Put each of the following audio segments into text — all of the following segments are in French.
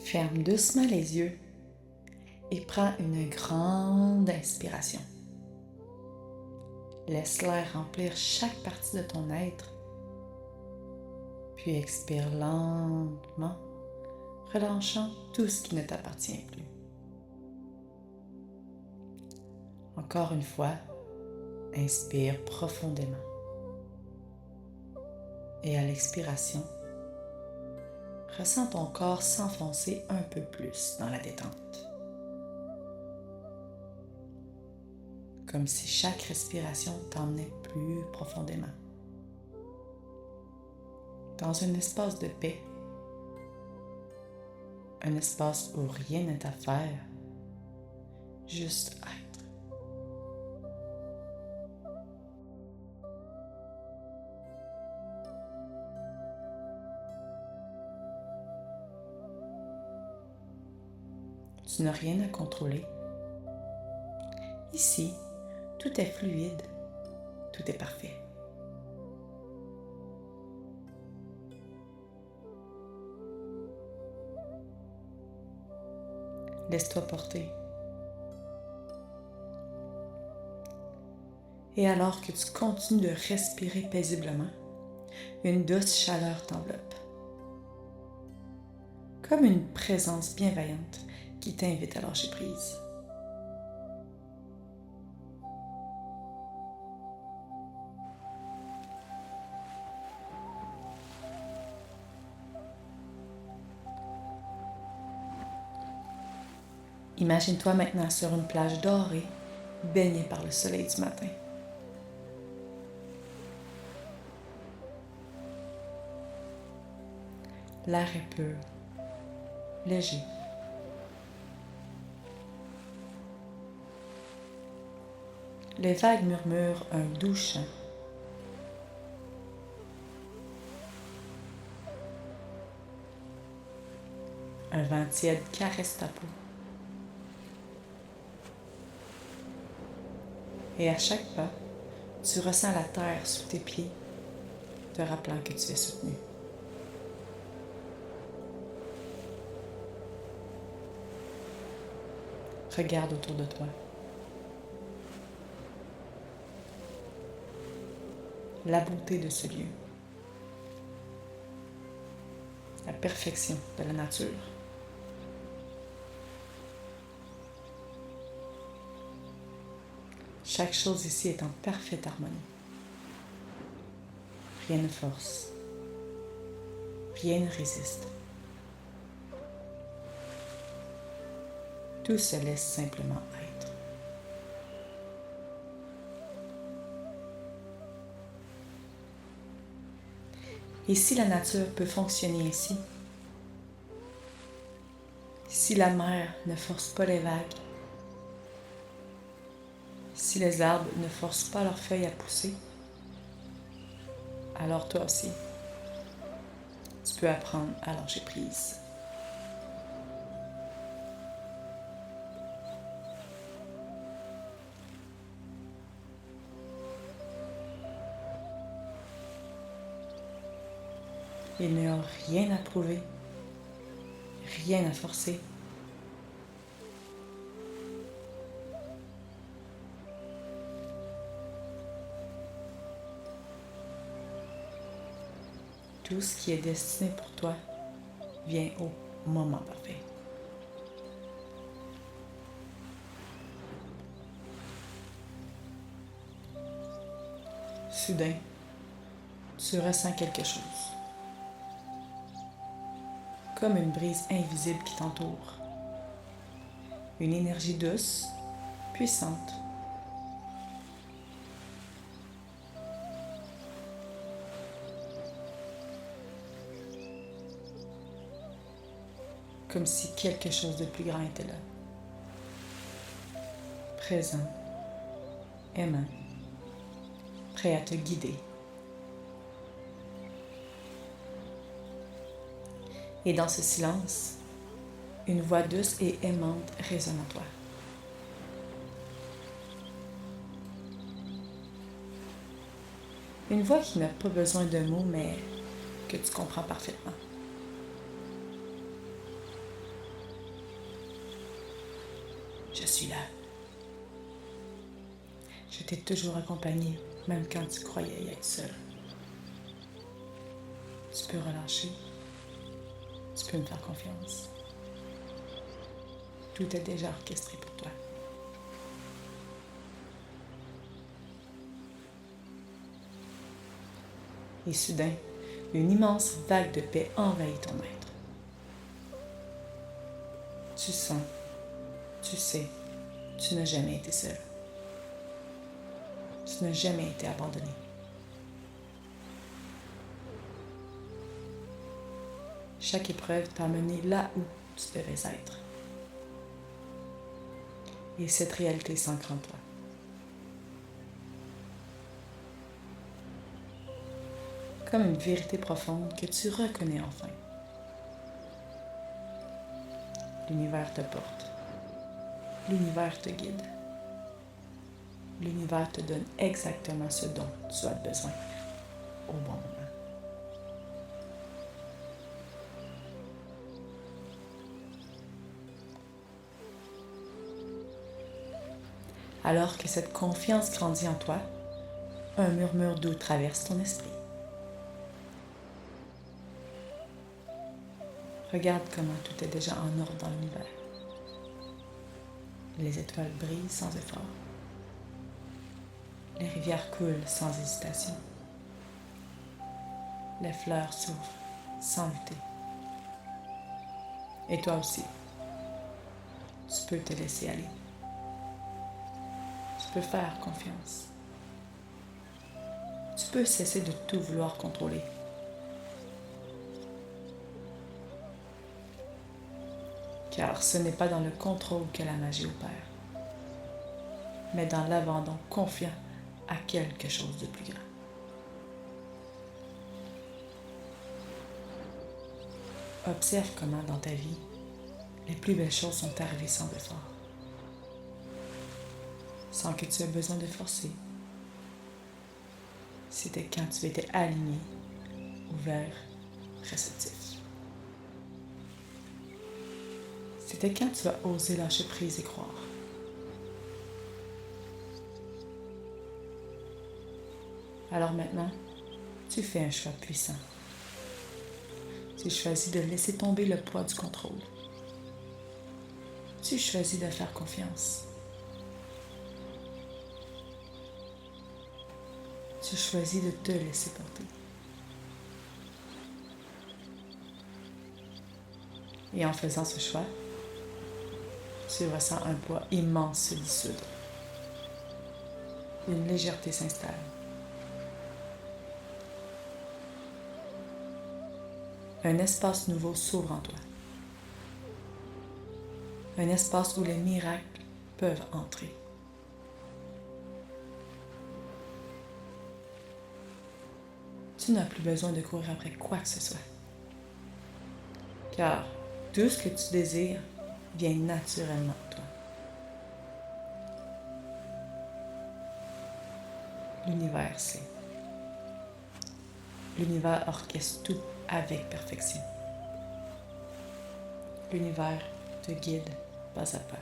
Ferme doucement les yeux et prends une grande inspiration. Laisse l'air remplir chaque partie de ton être, puis expire lentement, relâchant tout ce qui ne t'appartient plus. Encore une fois, inspire profondément. Et à l'expiration, ressens ton corps s'enfoncer un peu plus dans la détente. Comme si chaque respiration t'emmenait plus profondément. Dans un espace de paix, un espace où rien n'est à faire, juste être. Tu n'as rien à contrôler. Ici, tout est fluide, tout est parfait. Laisse-toi porter. Et alors que tu continues de respirer paisiblement, une douce chaleur t'enveloppe. Comme une présence bienveillante qui t'invite à lâcher prise. Imagine-toi maintenant sur une plage dorée, baignée par le soleil du matin. L'air est pur, léger. Les vagues murmurent un doux chant. Un vent tiède caresse ta peau. Et à chaque pas, tu ressens la terre sous tes pieds, te rappelant que tu es soutenu. Regarde autour de toi. La beauté de ce lieu. La perfection de la nature. Chaque chose ici est en parfaite harmonie. Rien ne force. Rien ne résiste. Tout se laisse simplement être. Et si la nature peut fonctionner ainsi, si la mer ne force pas les vagues, si les arbres ne forcent pas leurs feuilles à pousser, alors toi aussi, tu peux apprendre à lâcher prise. Il n'y a rien à prouver, rien à forcer. Tout ce qui est destiné pour toi vient au moment parfait. Soudain, tu ressens quelque chose. Comme une brise invisible qui t'entoure. Une énergie douce, puissante. Comme si quelque chose de plus grand était là. Présent, aimant, prêt à te guider. Et dans ce silence, une voix douce et aimante résonne en toi. Une voix qui n'a pas besoin de mots, mais que tu comprends parfaitement. Je suis là. Je t'ai toujours accompagné, même quand tu croyais y être seul. Tu peux relâcher. Tu peux me faire confiance. Tout est déjà orchestré pour toi. Et soudain, une immense vague de paix envahit ton être. Tu sens, tu sais, tu n'as jamais été seul. Tu n'as jamais été abandonné. Chaque épreuve t'a mené là où tu devais être. Et cette réalité s'ancre en toi. Comme une vérité profonde que tu reconnais enfin. L'univers te porte. L'univers te guide. L'univers te donne exactement ce dont tu as besoin au bon moment. Alors que cette confiance grandit en toi, un murmure doux traverse ton esprit. Regarde comment tout est déjà en ordre dans l'univers. Les étoiles brillent sans effort. Les rivières coulent sans hésitation. Les fleurs s'ouvrent sans lutter. Et toi aussi, tu peux te laisser aller. Tu peux faire confiance. Tu peux cesser de tout vouloir contrôler. Car ce n'est pas dans le contrôle que la magie opère, mais dans l'abandon confiant à quelque chose de plus grand. Observe comment dans ta vie, les plus belles choses sont arrivées sans effort, sans que tu aies besoin de forcer. C'était quand tu étais aligné, ouvert, réceptif. C'était quand tu as osé lâcher prise et croire. Alors maintenant, tu fais un choix puissant. Tu choisis de laisser tomber le poids du contrôle. Tu choisis de faire confiance. Tu choisis de te laisser porter. Et en faisant ce choix, tu ressens un poids immense se dissoudre. Une légèreté s'installe. Un espace nouveau s'ouvre en toi. Un espace où les miracles peuvent entrer. Tu n'as plus besoin de courir après quoi que ce soit. Car tout ce que tu désires vient naturellement de toi. L'univers sait. L'univers orchestre tout avec perfection. L'univers te guide pas à pas.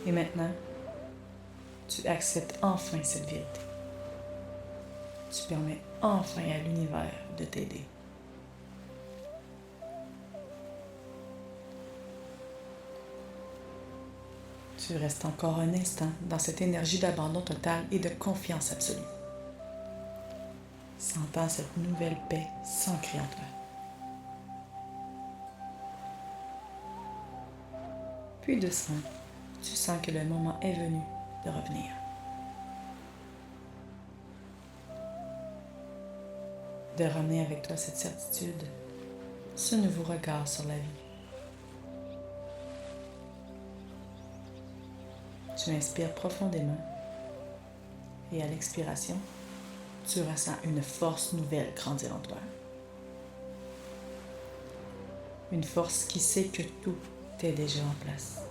Et maintenant, tu acceptes enfin cette vérité. Tu permets enfin à l'univers de t'aider. Tu restes encore un instant dans cette énergie d'abandon total et de confiance absolue. Sentant cette nouvelle paix s'ancrer en toi. Puis doucement, tu sens que le moment est venu de revenir. De ramener avec toi cette certitude, ce nouveau regard sur la vie. Tu inspires profondément et à l'expiration, tu ressens une force nouvelle grandir en toi. Une force qui sait que tout est déjà en place.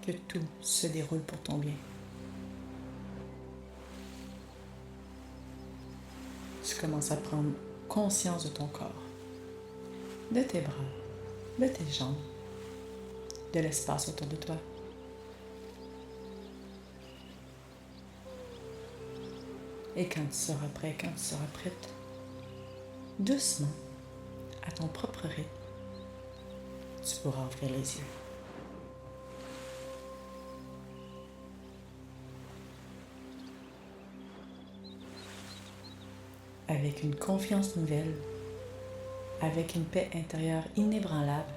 Que tout se déroule pour ton bien. Tu commences à prendre conscience de ton corps, de tes bras, de tes jambes, de l'espace autour de toi. Et quand tu seras prêt, quand tu seras prête, doucement, à ton propre rythme, tu pourras ouvrir les yeux. Avec une confiance nouvelle, avec une paix intérieure inébranlable,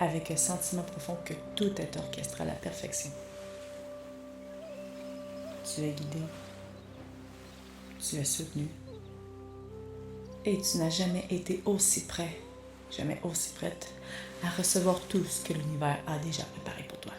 avec un sentiment profond que tout est orchestré à la perfection. Tu es guidé, tu es soutenu et tu n'as jamais été aussi prêt, jamais aussi prête à recevoir tout ce que l'univers a déjà préparé pour toi.